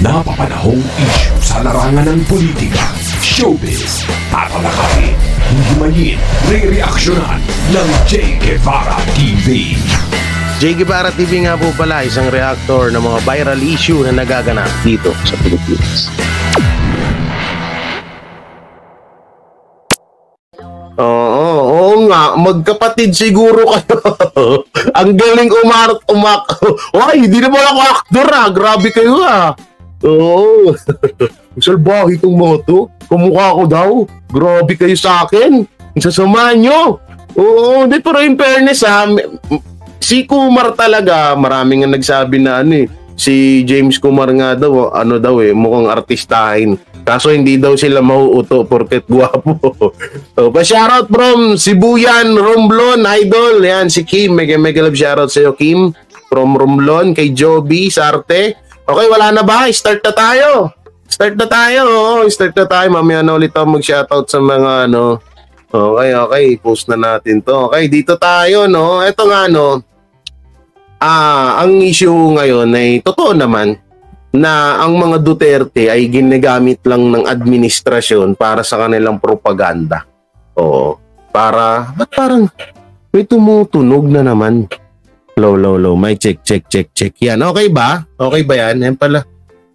Napapanahong issue sa larangan ng politika, showbiz, tatalakayin, himayin, re-reaksyonan ng J. Guevara TV. J. Guevara TV nga po pala, isang reactor ng mga viral issue na nagaganap dito sa Pilipinas. Oo nga, magkapatid siguro kayo. Ang galing umak. Ay, hindi naman ako aktor grabe kayo Oo. Salbahe itong mga to. Kumukha ko daw. Grabe kayo sa akin. Sasamahan nyo. Oo, di pero in fairness si Kumar talaga, maraming nga nagsabi na si James Kumar nga daw, mukhang artistahin. Kaso hindi daw sila mauuto porket guwapo. So, pa-shoutout from Sibuyan, Romblon, Idol. Yan, si Kim. Mega love shoutout sa'yo, Kim. From Romblon, kay Joby, Sarte. Okay, wala na ba? Start na tayo. Start na tayo. Mamaya na ulit ako mag-shoutout sa mga Okay. Post na natin to. Okay, dito tayo, Ito nga, ang issue ngayon ay totoo naman na ang mga Duterte ay ginagamit lang ng administrasyon para sa kanilang propaganda. Oo. Ba't parang may tumutunog na naman? Low. May check. Yan, okay ba? Okay ba yan? Yan pala.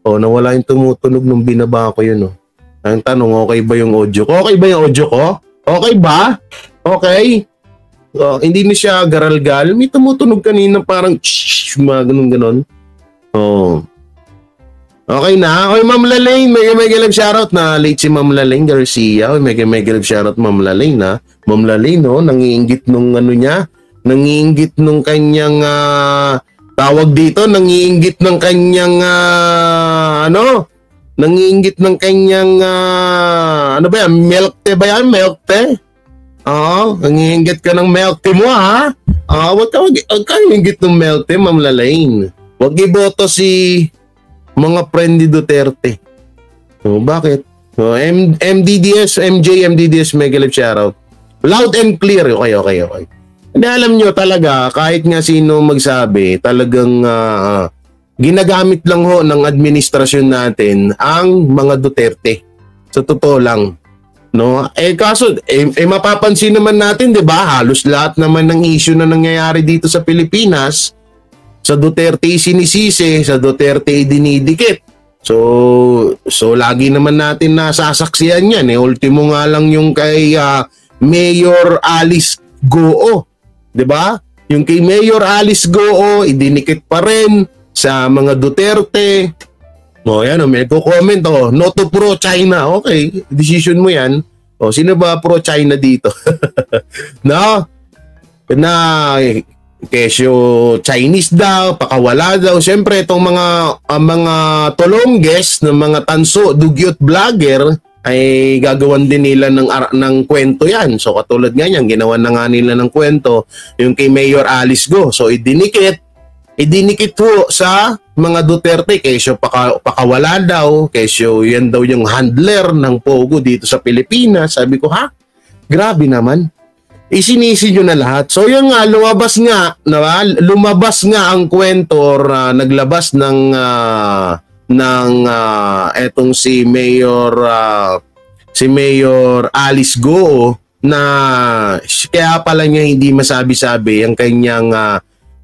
Nawala yung tumutunog nung binaba ko yun, Ang tanong, okay ba yung audio ko? Okay ba yung audio ko? Okay ba? Okay? Hindi na siya garalgal. May tumutunog kanina parang mga ganun. Okay na. Okay, Ma'am Lalaine. Mega love shoutout na late si Ma'am Lalaine Garcia. Mega love shoutout Ma'am Lalaine, Ma'am Lalaine, nangiinggit nung niya. Nangiinggit nung kanyang tawag dito. Nangiinggit ng kanyang nangiinggit ng kanyang ano ba yan? Milk tea ba yan? Milk tea? Nangiinggit ka ng milk tea mo, Wag ka ingit ng milk tea, Ma'am Lalaine. Wag iboto si mga friend ni Duterte. Bakit? MDDS, MDDS, mega live shoutout. Loud and clear. Okay. Hindi, alam nyo talaga, kahit nga sino magsabi, talagang ginagamit lang ng administrasyon natin ang mga Duterte. Sa totoo lang. Kaso, mapapansin naman natin, di ba? Halos lahat naman ng issue na nangyayari dito sa Pilipinas, sa Duterte sinisisi, sa Duterte dinidikit. So lagi naman natin nasasaksiyan yan. Ultimo nga lang yung kay Mayor Alice Goo. Di ba? Yung kay Mayor Alice Goo, idinikit pa rin sa mga Duterte. Yan, may comment, no to pro-China. Okay, decision mo yan. Sino ba pro-China dito? Na kesyo Chinese daw, pakawala daw. Siyempre, itong mga tolongges ng mga tanso, dugyot vlogger, ay gagawan din nila ng kwento yan. So katulad nga yan, ginawan na nga nila ng kwento yung kay Mayor Alice Go. So idinikit po sa mga Duterte, kesyo pakawala daw, kesyo yan daw yung handler ng Pogo dito sa Pilipinas. Sabi ko, grabe naman. Isinisi nyo na lahat. So yun nga, lumabas nga ang kwento or naglabas ng etong si Mayor Alice Goo na kaya pala niya hindi masabi-sabi ang kanyang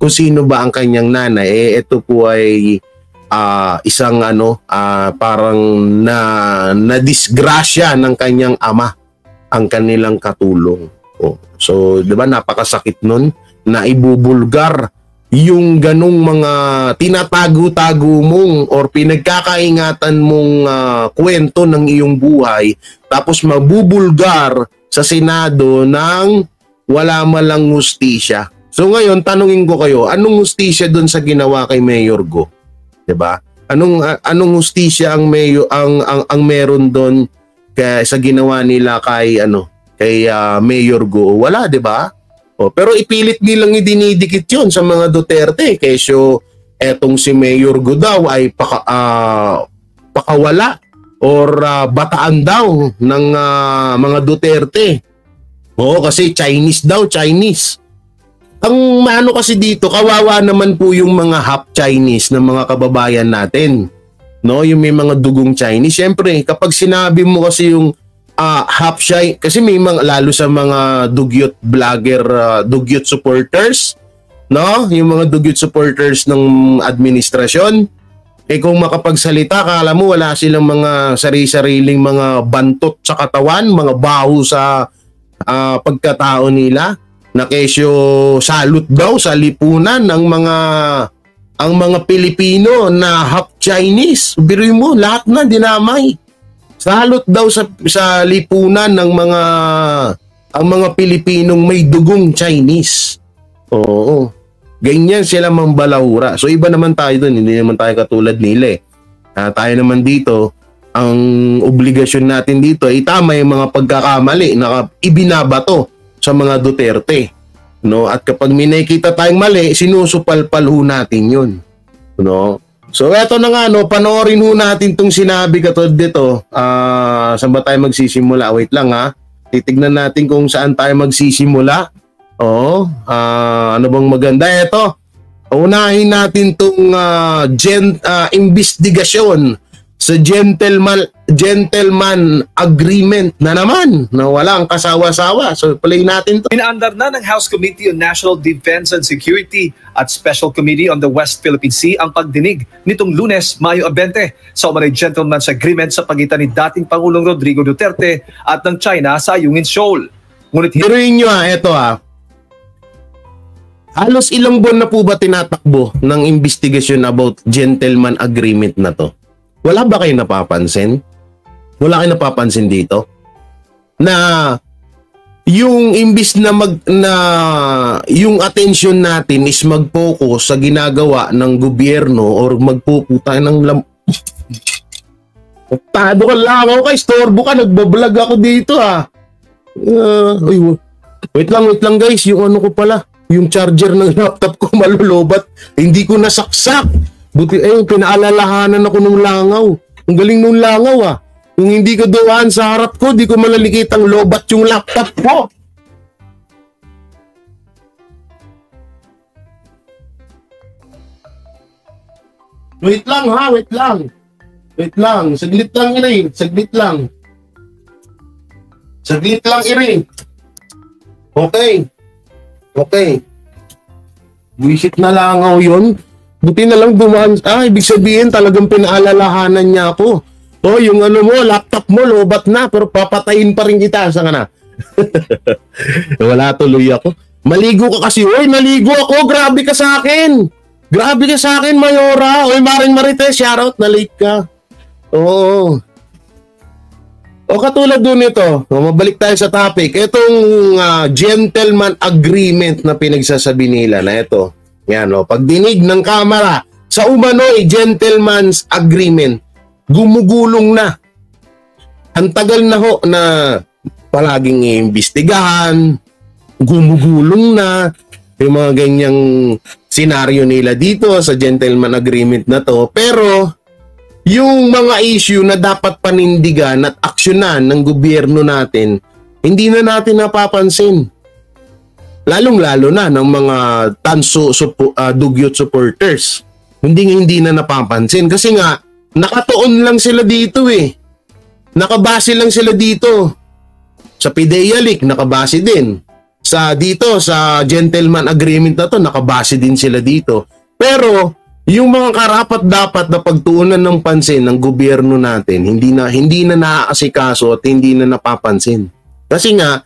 kung sino ba ang kanyang nanay. Ito po ay isang parang na disgrasya ng kanyang ama, ang kanilang katulong. So 'di ba, napakasakit nun na ibubulgar yung ganong mga tinatago-tago mong or pinagkakaingatan mong kwento ng iyong buhay, tapos mabubulgar sa Senado ng wala malang hustisya. So ngayon, tanungin ko kayo, anong hustisya doon sa ginawa kay Mayor Go? 'Di ba? Anong hustisya ang meron doon sa ginawa nila kay Mayor Go? Wala, 'di ba? Pero ipilit nilang idinidikit yun sa mga Duterte. Kesyo etong si Mayor Go daw ay pakawala or bataan daw ng mga Duterte. Kasi Chinese daw, Chinese. Ang kasi dito, kawawa naman po yung mga half Chinese na mga kababayan natin. no, yung may mga dugong Chinese. Siyempre, kapag sinabi mo kasi yung half Chinese, kasi may mga, lalo sa mga dugyot vlogger, dugyot supporters, no, yung mga dugyot supporters ng administrasyon, kung makapagsalita, kala mo wala silang mga sari-sariling mga bantot sa katawan, mga baho sa pagkatao nila, na kesyo salute daw sa lipunan ng mga Pilipino na half Chinese. Biruin mo, lahat na dinamay. Salute daw sa lipunan ng mga Pilipinong may dugong Chinese. Oo. Ganyan sila mambalahura. So iba naman tayo dun, hindi naman tayo katulad nila eh. Tayo naman dito, ang obligasyon natin dito ay tama yung mga pagkakamali na ibinabato sa mga Duterte, no? At kapag may nakikita tayong mali, sinusupalpal ho natin yun, no? So eto na nga, no, panoorin ho natin tong sinabi katulad dito. Saan ba tayo magsisimula? Wait lang ha. Titignan natin kung saan tayo magsisimula. Ano bang maganda? Eto, unahin natin tong investigasyon sa gentleman agreement na naman na walang kasawa-sawa. So play natin to. Inaandar na ng House Committee on National Defense and Security at Special Committee on the West Philippine Sea ang pagdinig nitong Lunes, Mayo 20 sa umanay gentleman's agreement sa pagitan ni dating Pangulong Rodrigo Duterte at ng China sa Ayungin Shoal. Ngunit Biruin nyo eto halos ilang buwan na po ba tinatakbo ng investigasyon about gentleman agreement na to? Wala ba kayo napapansin? Wala kayo napapansin dito? Na yung imbis na yung attention natin is mag-focus sa ginagawa ng gobyerno or magpuputa ng Tado ka lang ako kay storbo ka, nagbablog ako dito wait lang guys, yung ano ko pala, yung charger ng laptop ko malulobat, hindi ko nasaksak. Buti pinaalalahanan ako ng langaw. Ang galing nung langaw Kung hindi ko dumaan sa harap ko, di ko malalikitang lobat yung laptop ko. Wait lang wait lang. Saglit lang Irene, saglit lang Irene. Okay. Wisit na langaw yun. Buti na lang dumaan. Ibig sabihin talagang pinaalalahanan niya ako. Yung ano mo, laptop mo, lobat na, pero papatayin pa rin kita. Saan ka na? Wala tuloy ako. Maligo ka kasi. Naligo ako. Grabe ka sa akin. Mayora. Maring Marites, shoutout na late ka. Oo. Katulad dun ito. Mabalik tayo sa topic. Itong gentleman agreement na pinagsasabi nila na ito. Yan, pagdinig ng Kamara sa umano'y gentleman's agreement, gumugulong na. Ang tagal na na palaging iimbestigahan, gumugulong na yung mga ganyang senaryo nila dito sa gentleman agreement na to. Pero yung mga issue na dapat panindigan at aksyonan ng gobyerno natin, hindi na natin napapansin. Lalong-lalo na ng mga dugyot supporters. Hindi na napapansin. Kasi nga, nakatuon lang sila dito Nakabase lang sila dito. Sa PIDEA leak, nakabase din. Sa gentleman agreement na to, nakabase din sila dito. Pero, yung mga karapat-dapat na pagtuunan ng pansin ng gobyerno natin, hindi na naaasikaso at hindi na napapansin. Kasi nga,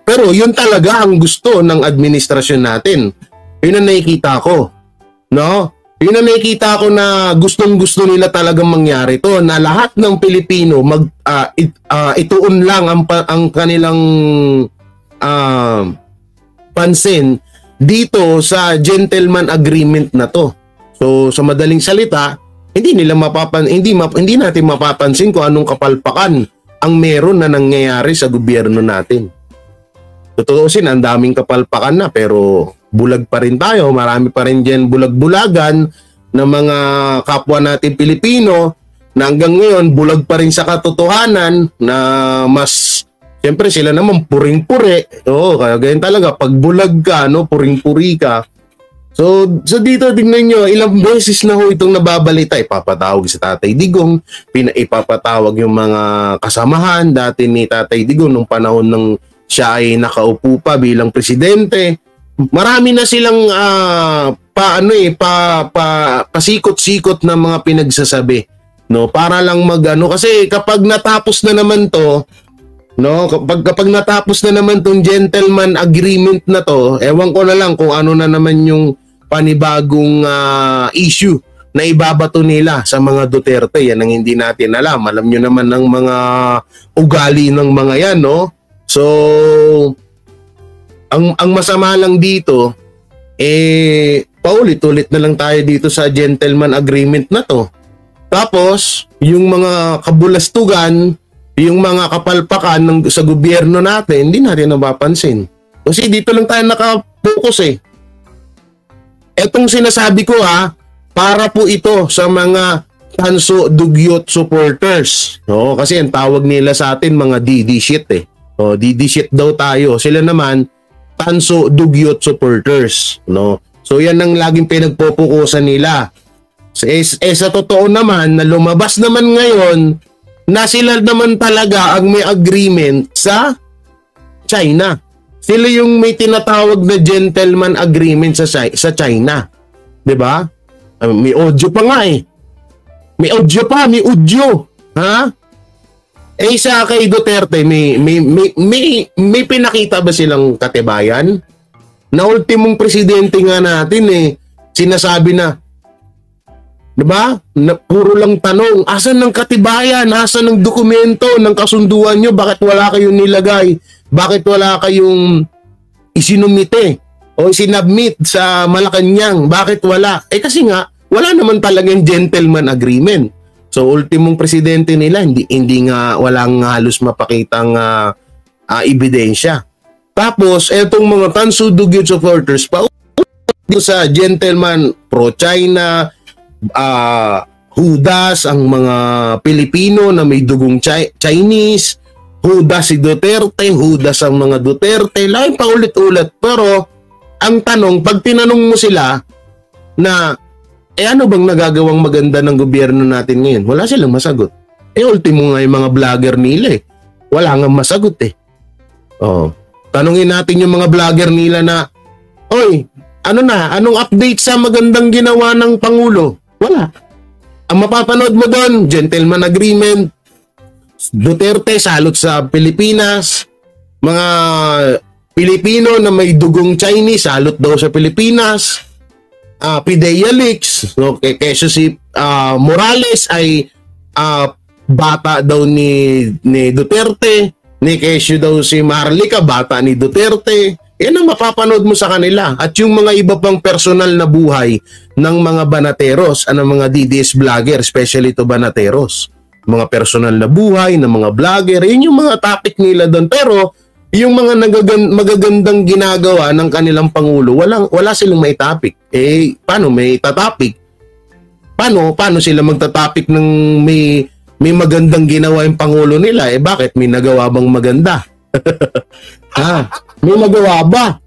pero yun talaga ang gusto ng administrasyon natin. Yun ang nakikita ko. No? Yun ang nakikita ko na gustong-gusto nila talagang mangyari to, na lahat ng Pilipino ituon lang ang kanilang pansin dito sa gentleman agreement na to. So sa madaling salita, hindi natin mapapansin kung anong kapalpakan ang meron na nangyayari sa gobyerno natin. Totoo ang daming kapalpakan na, pero bulag pa rin tayo. Marami pa rin dyan bulag-bulagan ng mga kapwa natin Pilipino na hanggang ngayon bulag pa rin sa katotohanan, na mas siyempre sila naman puring-puri. Kaya ganyan talaga. Pag bulag ka, puring-puri ka, So dito tingnan nyo, ilang beses na ho itong nababalita. Ipapatawag si Tatay Digong, ipapatawag yung mga kasamahan dati ni Tatay Digong nung panahon ng siya ay nakaupo pa bilang presidente. Marami na silang pasikot-sikot na mga pinagsasabi, no, para lang magano, kasi kapag natapos na naman to, no, kapag natapos na naman tong gentleman agreement na to, ewan ko na lang kung ano na naman yung panibagong issue na ibabato nila sa mga Duterte. Yan ang hindi natin alam. Alam nyo naman ng mga ugali ng mga yan, no? So ang masama lang dito, paulit-ulit na lang tayo dito sa gentleman agreement na to. Tapos yung mga kabulastugan, yung mga kapalpakan sa gobyerno natin, hindi natin napapansin. Kasi dito lang tayo nakapokus eh. Etong sinasabi ko para po ito sa mga Tanso Dugyot supporters. No, kasi ang tawag nila sa atin mga DD shit eh. O, DD shit daw tayo. Sila naman Tanso Dugyot supporters, no. So yan ang laging pinagpopokusan nila. Sa totoo naman na lumabas naman ngayon na sila naman talaga ang may agreement sa China. Sila yung may tinatawag na gentleman agreement sa China. 'Di ba? May audio pa nga eh. May audio. Ha? Sa kay Duterte may pinakita ba silang katibayan? Na ultimong presidente nga natin sinasabi na, 'di ba? Na puro lang tanong, asan ng katibayan, asan ng dokumento ng kasunduan nyo, bakit wala kayong nilagay? Bakit wala kayong isinumite o isinabmit sa Malacanang? Bakit wala? Kasi nga wala naman talagang gentleman agreement. So ultimong presidente nila hindi nga walang halos mapakitang ebidensya. Tapos etong mga Tanso Dugyot supporters pa sa gentleman pro-China, hudas ang mga Pilipino na may dugong Chinese, hudas si Duterte, hudas ang mga Duterte, laging paulit-ulit. Pero ang tanong, pag tinanong mo sila na ano bang nagagawang maganda ng gobyerno natin ngayon, wala silang masagot. Ultimo nga yung mga vlogger nila wala nga masagot tanungin natin yung mga vlogger nila na, oy, anong update sa magandang ginawa ng Pangulo? Wala. Ang mapapanood mo doon, gentleman agreement, Duterte salot sa Pilipinas, mga Pilipino na may dugong Chinese salot daw sa Pilipinas, Pidea Leaks, kesyo si Morales ay bata daw ni Duterte, ni kesyo daw si Marlica bata ni Duterte. Yan ang mapapanood mo sa kanila. At yung mga iba pang personal na buhay ng mga banateros, mga DDS vlogger, especially to banateros, mga personal na buhay ng mga vlogger, yun yung mga topic nila doon. Pero yung mga magagandang ginagawa ng kanilang Pangulo, wala silang may topic. Paano may tatopic? Paano sila magtatopic ng may magandang ginawa yung Pangulo nila? Bakit? May nagawa bang maganda? May nagawa ba?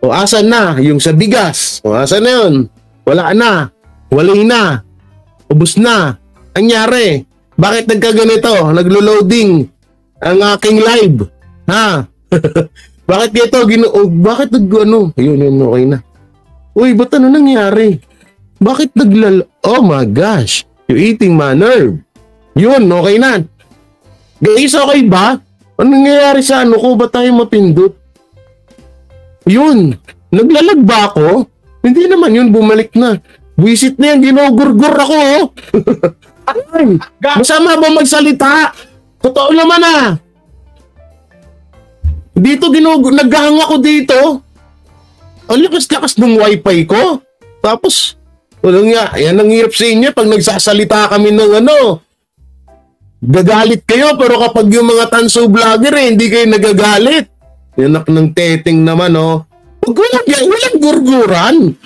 O asan na? Yung sa bigas. O asan na yun? Wala na. Walay na. Ubus na. Anyari? Bakit nagkaganito? Naglo-loading ang aking live. Bakit ito? Bakit Ayun, okay na. Uy, ba't ano nangyari? Bakit oh my gosh. You're eating my nerve. Yun, okay na. Guys, okay ba? Ano nangyayari sa ko? Ba't tayo mapindot? Yun. Naglalag ba ako? Hindi naman yun, bumalik na. Buisit na yan, ginugurgur ako. Ay, masama ba magsalita? Totoo naman Dito naghahang ako dito. Ang lakas-lakas ng wifi ko. Tapos, yan ang hirap sa inyo pag nagsasalita kami ng gagalit kayo, pero kapag yung mga Tanso vlogger hindi kayo nagagalit. Yanak ng teteng naman walang gurguran.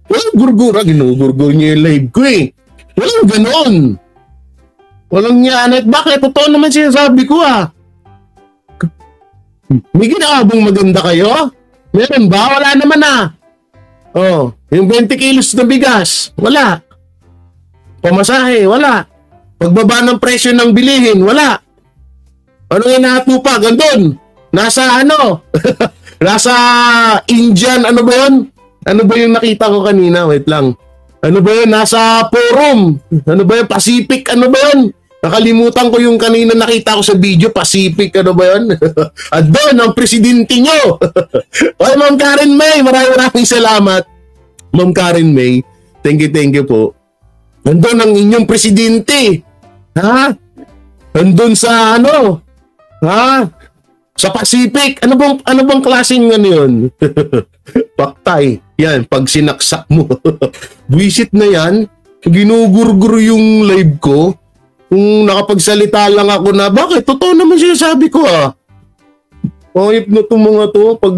Walang gurguran. Ginugurgur niyo yung live ko Walang ganon. Walang yan. At bakit? Totoo naman sinasabi ko May ginawang maganda kayo? Meron ba? Wala naman Oh, yung 20 kilos na bigas, wala. Pamasahe, wala. Pagbaba ng presyo ng bilihin, wala. Ano yung natupag? Andun. Nasa nasa Indian, ano ba yun? Ano ba yung nakita ko kanina? Wait lang. Ano ba yun? Nasa forum. Ano ba yun? Pacific, ano ba yun? Nakalimutan ko yung kanina nakita ko sa video, Pacific, ano ba yun? At doon, ang presidente nyo. Oy, Ma'am Karen May, maraming salamat. Ma'am Karen May, thank you po. Nandun ang inyong presidente. Ha? Nandun sa sa Pacific. Ano bang klaseng yun? Paktay. Yan, pag sinaksak mo. Buisit na yan. Ginugurgur yung live ko. Kung nakapagsalita lang ako na, bakit? Totoo naman sinasabi ko Oyip na itong mga to. Pag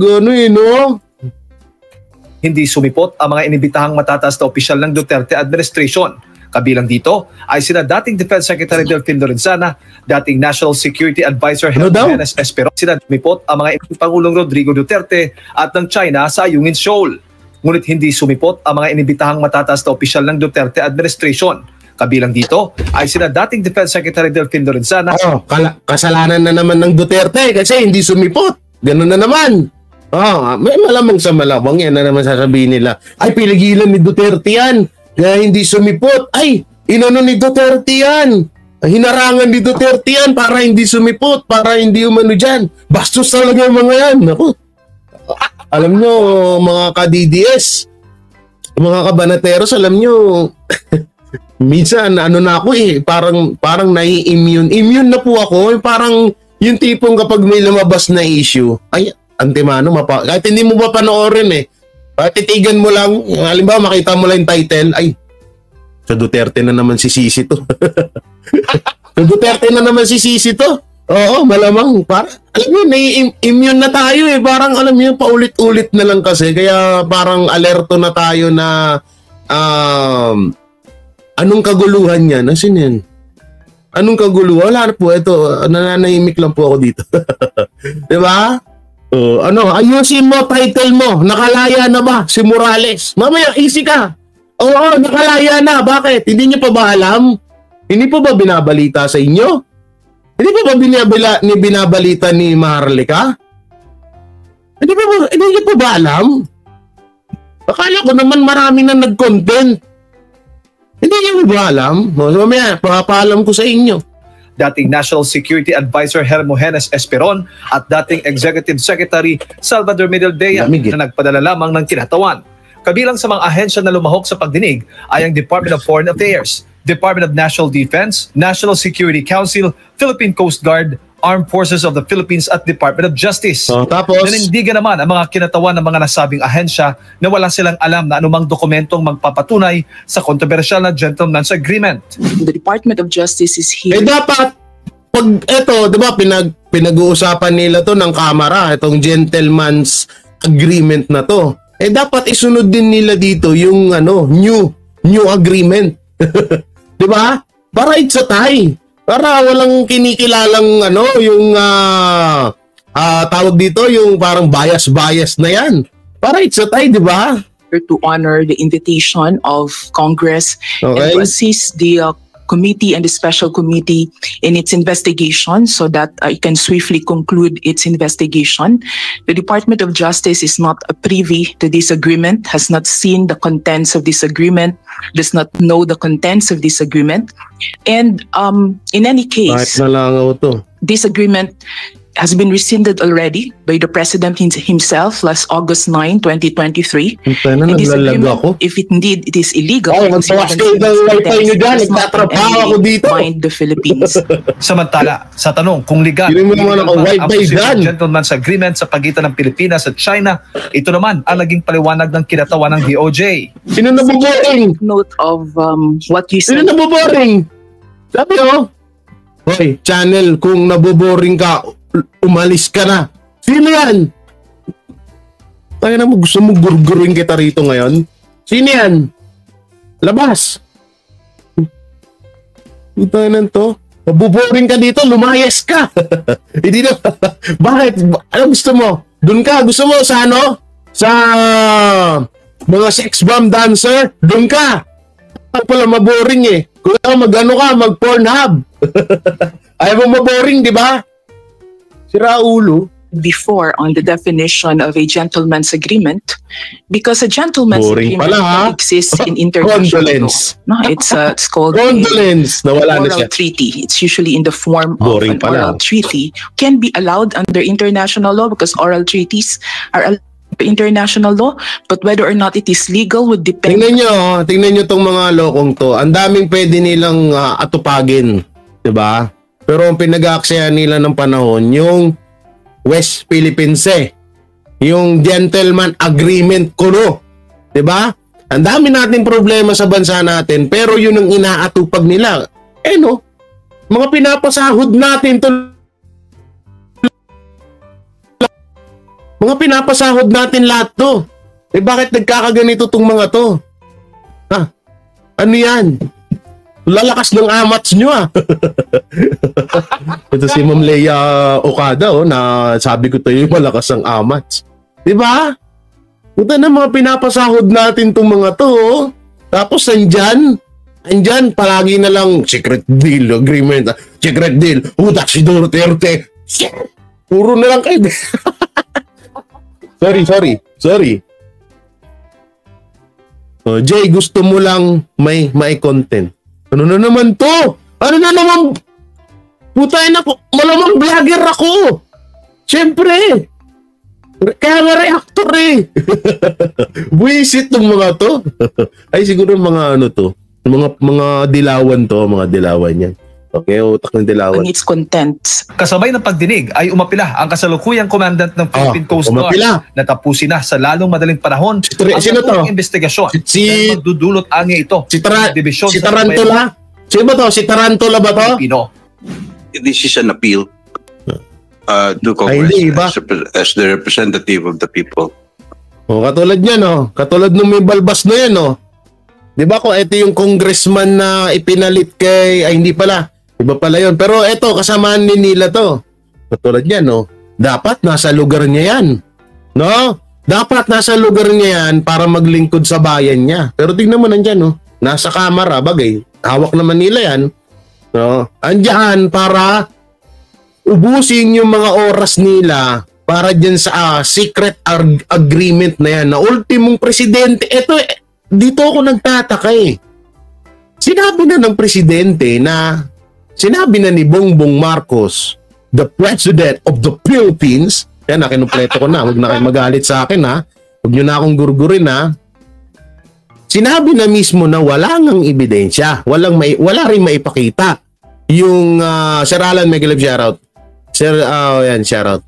Hindi sumipot ang mga inibitahang matataas na opisyal ng Duterte administration. Kabilang dito ay sina dating Defense Secretary Delfin Lorenzana, dating National Security Advisor Jimenez Esperon, sina sumipot ang mga Pangulong Rodrigo Duterte at ng China sa Ayungin Shoal. Ngunit hindi sumipot ang mga inibitahang matataas na opisyal ng Duterte administration. Kabilang dito ay sina dating Defense Secretary Delfin Lorenzana. Kasalanan na naman ng Duterte kasi hindi sumipot. Ganun na naman. May malamang sa malabang yan na naman sasabihin nila. Ay, piligilan ni Duterte yan. Kaya hindi sumipot. Ay, inano ni Duterte yan. Hinarangan ni Duterte yan para hindi sumipot, para hindi umano dyan. Bastos talaga yung mga yan. Ako. Alam nyo, mga ka-DDS, mga kabanateros, alam nyo, minsan, na ako parang nai-immune. Immune na po ako. Parang yung tipong kapag may lumabas na issue, ay, antemano, kahit hindi mo ba panoorin titigan mo lang, halimbawa makita mo lang yung title, ay, sa Duterte na naman si Sisi to. Sa Duterte na naman si Sisi to. Oo, malamang. Alam mo, immune na tayo Parang alam mo, paulit-ulit na lang kasi. Kaya parang alerto na tayo na anong kaguluhan yan? Asin yan? Anong kaguluhan? Wala na po. Ito, nananahimik lang po ako dito. Diba? Ayusin mo, title mo. Nakalaya na ba si Morales? Mamaya, easy ka. Oo, nakalaya na. Bakit? Hindi niyo pa ba alam? Hindi pa ba binabalita sa inyo? Hindi pa ba binabalita ni Maharlika? Hindi niyo pa ba alam? Akala ko naman marami na nag-content. Hindi niyo ba alam? Mamaya, papaalam ko sa inyo. Dating National Security Advisor Hermogenes Esperon at dating Executive Secretary Salvador Medaldea na nagpadala lamang ng kinatawan. Kabilang sa mga ahensya na lumahok sa pagdinig ay ang Department of Foreign Affairs, Department of National Defense, National Security Council, Philippine Coast Guard, Armed Forces of the Philippines at Department of Justice. Tapos, nanindigan naman ang mga kinatawan ng mga nasabing ahensya na wala silang alam na anumang dokumentong magpapatunay sa kontrobersyal na gentleman's agreement. The Department of Justice is here. Dapat, pag ito, di ba, pinag-uusapan nila to ng Kamara, itong gentleman's agreement na to. Dapat isunod din nila dito yung new agreement. Di ba? Para it's a tie. Para walang kinikilalang yung tawag dito, yung parang bias na yan. Para it's a tie, di ba? To honor the invitation of Congress and to assist the committee and the special committee in its investigation so that it can swiftly conclude its investigation. The Department of Justice is not privy to this agreement, has not seen the contents of this agreement, does not know the contents of this agreement. And in any case, this agreement has been rescinded already by the President himself last August 9, 2023. And this agreement, if it indeed it is illegal, bind the Philippines. Samantala, sa tanong kung legal ang gentleman's agreement sa pagitan ng Pilipinas at China, ito naman ang naging paliwanag ng kinatawan ng DOJ. Sino nabuboring? Note of what you Sino said. nabuboring? Sabi hoy, channel, kung nabuboring ka, umalis ka na. Sino yan? Tayo na mo, gusto mo gurgurin kita rito ngayon? Sino yan? Labas. Tayo na to. Mabuboring ka dito, lumayas ka. Hindi na. Bakit? Ano gusto mo? Doon ka? Gusto mo sa sa mga sex bomb dancer, doon ka. Pala maboring eh. Kung mag-ano ka, mag-Pornhub. Ayaw mo maboring, di ba? Sira ulo. Before on the definition of a gentleman's agreement, because a gentleman's Boring agreement pala, exists in international Condolence. law. No, it's called Condolence. Nawala na oral siya. treaty. It's usually in the form Boring of an oral treaty. Can be allowed under international law because oral treaties are allowed under international law, but whether or not it is legal would depend. Tingnan nyo tong mga lokong to. Ang daming pwede nilang atupagin, 'di ba? Pero ang pinag-aaksayan nila ng panahon yung West Philippine Sea, yung gentleman agreement kuno, 'di ba? Ang dami nating problema sa bansa natin, pero yun ang inaatupag nila. No, mga pinapasahod natin to. Mga pinapasahod natin lahat to. Bakit nagkakaganito tong mga to? Ano yan? Lalakas ng amats nyo Ito si Ma'am Leia Okada na sabi ko tayo malakas ang amats. Diba? Ito na mga pinapasahod natin tong mga to. Tapos andyan palagi na lang secret deal agreement. Secret deal. Utak si Duterte. Puro na lang kayo. Sorry. Jay, gusto mo lang may content. Ano na naman to? Ano na naman? Putay na ko. Malamang vlogger ako. Siyempre. Kaya nga reactor eh. Buisit tong mga to. Ay siguro mga ano to. Mga dilawan to. Mga dilawan yan. Okay, utak ng dilawan. On its contents. Kasabay ng pagdinig ay umapila ang kasalukuyang commandant ng Philippine Coast Guard na tapusin na sa lalong madaling panahon sino to? Investigasyon. Si magdudulot anya ito. Si Tarantula? Sino ba to? Si Tarantula ba to? Pilipino. This is an appeal to Congress as the representative of the people. Katulad niyan katulad nung may balbas na yan Di ba ko ito yung congressman na ipinalit kay hindi pala. Iba pala yun. Pero eto, kasamaan din nila to. Katulad yan, dapat nasa lugar niya yan. No? Dapat nasa lugar niya yan para maglingkod sa bayan niya. Pero tingnan mo nandyan, nasa kamera, bagay. Hawak naman nila yan. No? Andyan para ubusin yung mga oras nila para dyan sa secret agreement na yan. Na ultimong presidente. Ito, dito ako nagtataka Sinabi na ng presidente sinabi na ni Bongbong Marcos, the President of the Philippines, yan kinumpleto ko na, huwag na kayo magalit sa akin huwag nyo na akong gurgurin Sinabi na mismo na wala ngang ebidensya, wala rin maipakita. Yung Sir Alan Megalib shoutout. Sir, yan shoutout.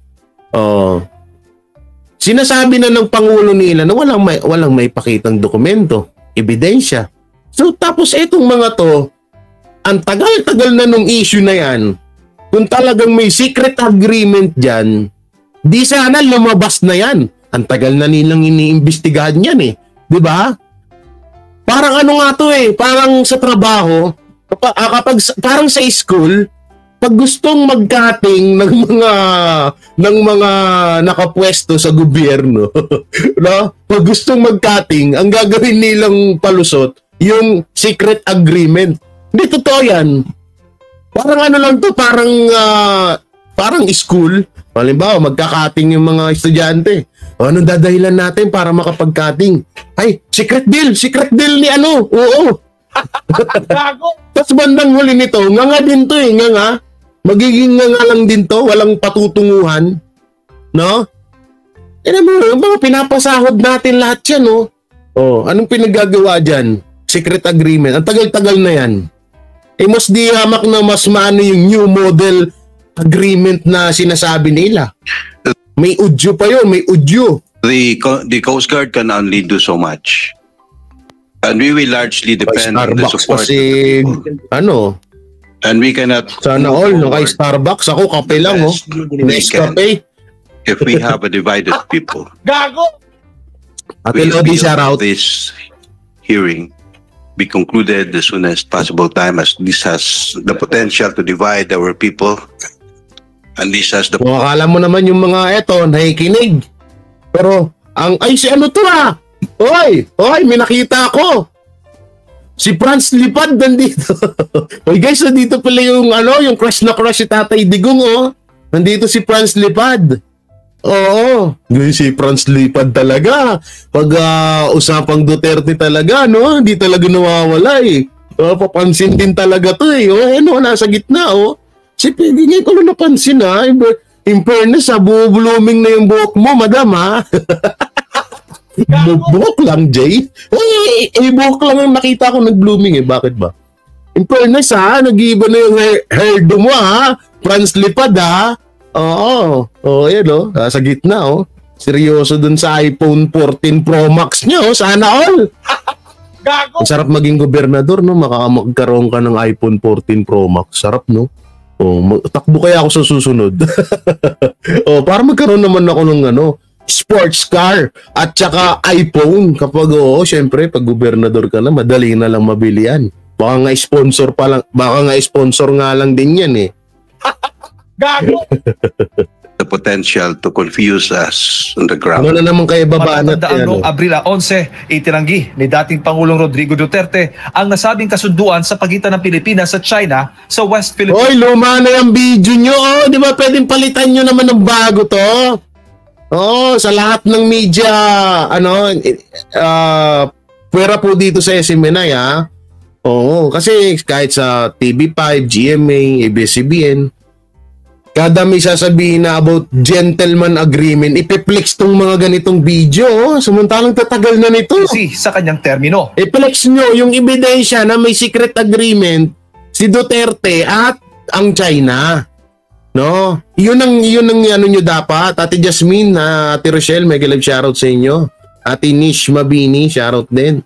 Sinasabi na ng Pangulo nila na walang maipakitang dokumento, ebidensya. So tapos etong mga to, ang tagal-tagal na nung issue na yan, kung talagang may secret agreement dyan, di sana lumabas na yan. Ang tagal na nilang iniimbestigahan yan Di ba? Parang ano nga to parang sa trabaho, parang sa school, pag gustong mag-cutting ng mga nakapwesto sa gobyerno, pag gustong mag-cutting, ang gagawin nilang palusot, yung secret agreement. Hindi totoo yan. Parang ano lang to, parang school. Halimbawa, magka-cutting yung mga estudyante. Anong dadahilan natin para makapag-cutting? Ay, secret deal ni Oo. Tapos bandang huli nito, nga din to nga. Magiging nga lang din to, walang patutunguhan. No? Mga pinapasahod natin lahat yan, anong pinagagawa dyan? Secret agreement. Ang tagal-tagal na yan. Mas di hamak na mas maano yung new model agreement na sinasabi nila. May udyo pa yun, may udyo. The Coast Guard can only do so much. And we will largely depend on the support of the people. And we cannot... Sana all, kay Starbucks, ako kape lang, Nescafe. If we have a divided people. Gago! We will this hearing be concluded as soon as possible time, as this has the potential to divide our people. And this has the... Akala mo naman yung mga nakikinig. Pero Si ano to Oy, may nakita ako. Si Franz Lipad nandito. Oy guys, nandito pala yung yung crush na crush si Tatay Digong Nandito si Franz Lipad. Oo, si Franz Lipad talaga. Pag usapang Duterte talaga, no? Hindi talaga nawawala papansin din talaga to nasa gitna Si Peggy ngayon ko lang napansin In fairness, blooming na yung buhok mo, madam Buhok lang, Jay. Buhok lang ang nakita ko nag-blooming Bakit ba? In fairness nag-iiba na yung hairdo mo Franz Lipad Oo, yan sa gitna Seryoso dun sa iPhone 14 Pro Max niya sana all. Gago. Ang sarap maging gobernador no, magkaroon ka ng iPhone 14 Pro Max. Sarap no. Takbo kaya ako sa susunod. Para magkaroon naman ako ng sports car at saka iPhone kapag syempre pag gobernador ka na madali na lang mabili yan. Baka nga sponsor nga lang din yan Gago. The potential to confuse us on the ground. Ano na naman kayo babaan natin? Noong Abril 11, itinanggi ni dating Pangulong Rodrigo Duterte ang nasabing kasunduan sa pagitan ng Pilipinas at China sa West Philippines. Oy, luma na yung video nyo. Di ba pwedeng palitan nyo naman ng bago to? Sa lahat ng media, pwera po dito sa SMNI kasi kahit sa TV5, GMA, ABS-CBN, kada may sasabihin na about gentleman agreement, ipiplex tong mga ganitong video. Samantalang tatagal na nito. Kasi sa kanyang termino. Iplex nyo yung ebidensya na may secret agreement si Duterte at ang China. No? Yun ang nyo dapat. Ate Jasmine, Ate Rochelle, mega live shoutout sa inyo. Ate Nish Mabini, shoutout din.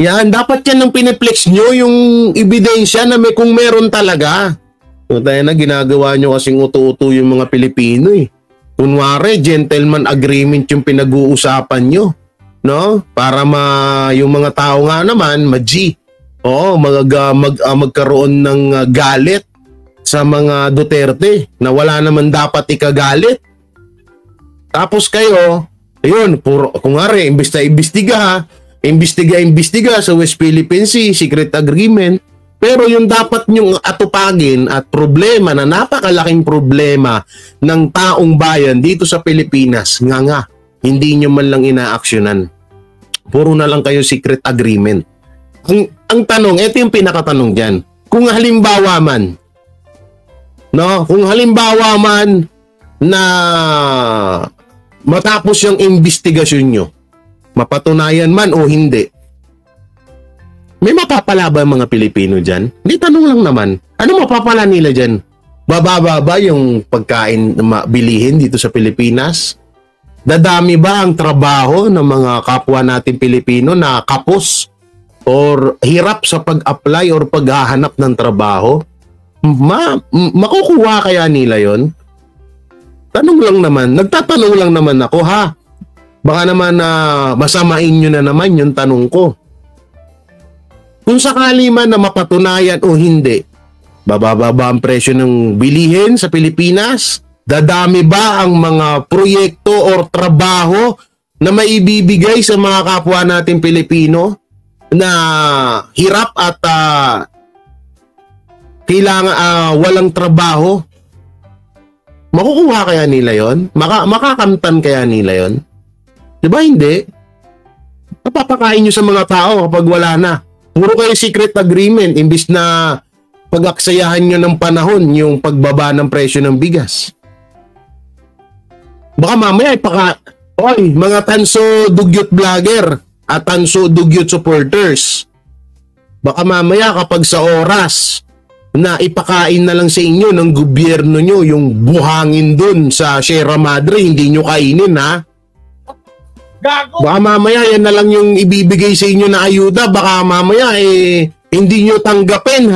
Yan, dapat yan ang piniplex nyo, yung ebidensya na kung meron talaga. Tayo na, ginagawa nyo kasing uto-uto yung mga Pilipino Kunwari, gentleman agreement yung pinag-uusapan nyo. No? Para yung mga tao nga naman, magkaroon ng galit sa mga Duterte na wala naman dapat ikagalit. Tapos kayo, kunwari, imbestiga sa West Philippine Sea, secret agreement. Pero yung dapat nyong atupagin at problema na napakalaking problema ng taong bayan dito sa Pilipinas, hindi nyo man lang inaaksyonan. Puro na lang kayo secret agreement. Ang tanong, ito yung pinakatanong dyan. Kung halimbawa man na matapos yung investigasyon nyo, mapatunayan man o hindi, may mapapala ba mga Pilipino dyan? Hindi, tanong lang naman. Ano mapapala nila dyan? Bababa ba yung pagkain na bilihin dito sa Pilipinas? Dadami ba ang trabaho ng mga kapwa natin Pilipino na kapos or hirap sa pag-apply or paghahanap ng trabaho? Makukuha kaya nila yon? Tanong lang naman. Nagtatanong lang naman ako Baka naman masamain nyo na naman yung tanong ko. Kung sakali man na mapatunayan o hindi, bababa ba ang presyo ng bilihin sa Pilipinas? Dadami ba ang mga proyekto o trabaho na maibibigay sa mga kapwa natin Pilipino na hirap at walang trabaho? Makukuha kaya nila yon? Makakamtan kaya nila yon? Diba hindi? Napapakain nyo sa mga tao kapag wala na. Puro kayo secret agreement imbis na pag-aksayahan nyo ng panahon yung pagbaba ng presyo ng bigas. Baka mamaya mga Tanso Dugyot vlogger at Tanso Dugyot supporters, baka mamaya kapag sa oras na ipakain na lang sa inyo ng gobyerno nyo yung buhangin dun sa Sierra Madre, hindi nyo kainin Gago. Baka mamaya yan na lang yung ibibigay sa inyo na ayuda. Baka mamaya hindi nyo tanggapin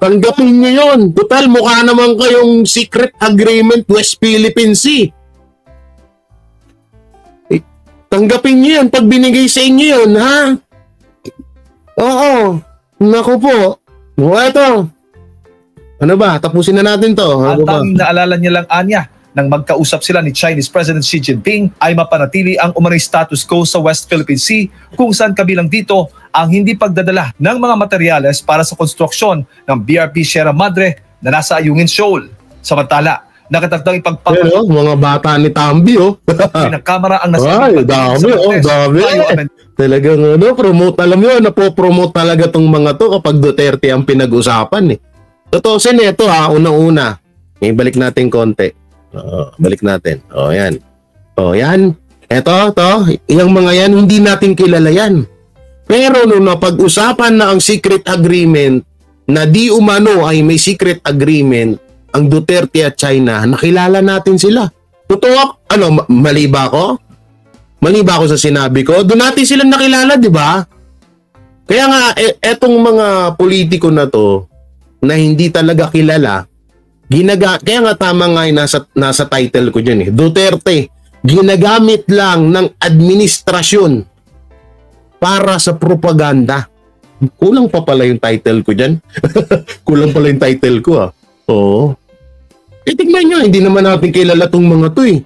Tanggapin nyo yun. Total, mukha naman kayong secret agreement West Philippine Sea. Tanggapin nyo yun pag binigay sa inyo yun, Oo. Naku po. Ito. Ano ba? Tapusin na natin to. At ang naalala niya lang, Anya, nang magkausap sila ni Chinese President Xi Jinping ay mapanatili ang umano'y status quo sa West Philippine Sea, kung saan kabilang dito ang hindi pagdadala ng mga materyales para sa konstruksyon ng BRP Sierra Madre na nasa Ayungin Shoal. Samantala, nakatagdang Pero, mga bata ni Tambi, ng Kamara ang ay, dami. Talagang promote, alam mo, napopromote talaga tong mga to kapag Duterte ang pinag-usapan eh. Totoo ito unang-una. Balik natin konti. Balik natin. Yan. Yan. Ito. Yung mga yan, hindi natin kilala yan. Pero nung napag-usapan na ang secret agreement, na di umano ay may secret agreement, ang Duterte at China, nakilala natin sila. Totoo, mali ba ako? Mali ba ako sa sinabi ko? Doon natin sila nakilala, di ba? Kaya nga, etong mga politiko na to, na hindi talaga kilala, kaya nga tama nga yung nasa title ko dyan eh. Duterte, ginagamit lang ng administrasyon para sa propaganda. Kulang pa pala yung title ko dyan. Kulang pala yung title ko Oo. Tignan nyo, hindi naman natin kilala tong mga to eh.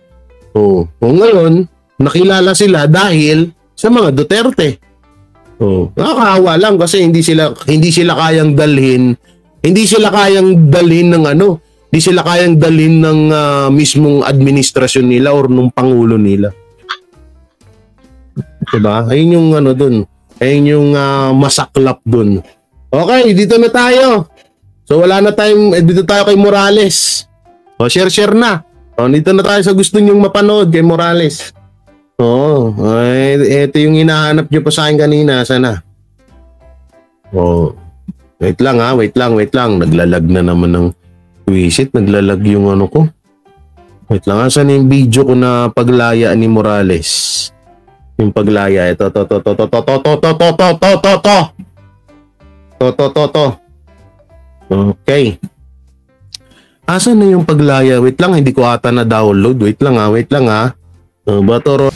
Ngayon, nakilala sila dahil sa mga Duterte. Nakakahawa lang kasi hindi sila kayang dalhin ng hindi sila kayang dalhin ng mismong administrasyon nila or nung pangulo nila. Diba? Ayun yung dun. Ayun yung masaklap dun. Okay, dito na tayo. So wala na tayong, dito tayo kay Morales. Share na. Dito na tayo sa gusto nyong mapanood kay Morales. Ito yung hinahanap nyo pa sa akin kanina. Sana? Wait lang. Naglalag na naman ng Wisit, naglalag yung ko. Wait lang, saan yung video ko na paglaya ni Morales? Yung paglaya, ito. Okay. Asan na yung paglaya? Wait lang, hindi ko ata na-download. Wait lang. Batoro.